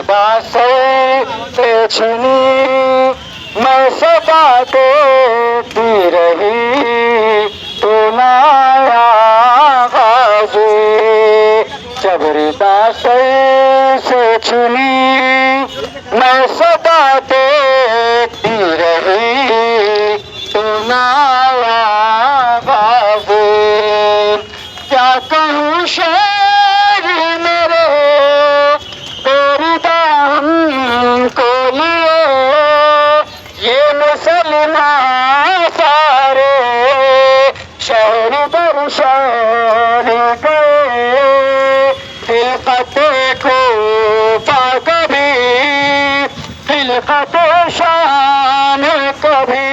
दासर से छिनी मैं सदा देती रही तू ना आवाज़े। जबरी दासर से छिनी मैं सदा देती रही तू ना आवाज़े। क्या कहूँ शेर मेरे को लिए ये मुसलमान सारे शहर दर शहर गए। खिलफते खूफा कभी खिलफते शान कभी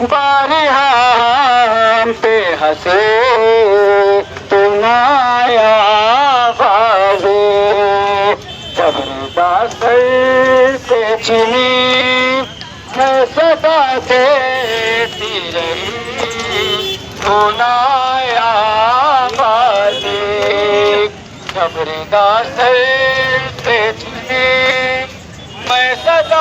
बारिहां पे हंसे तुम आया बाज़े। दासर से छिनी मैं सदा देती रही तू ना आवाज़े। जबरी दासर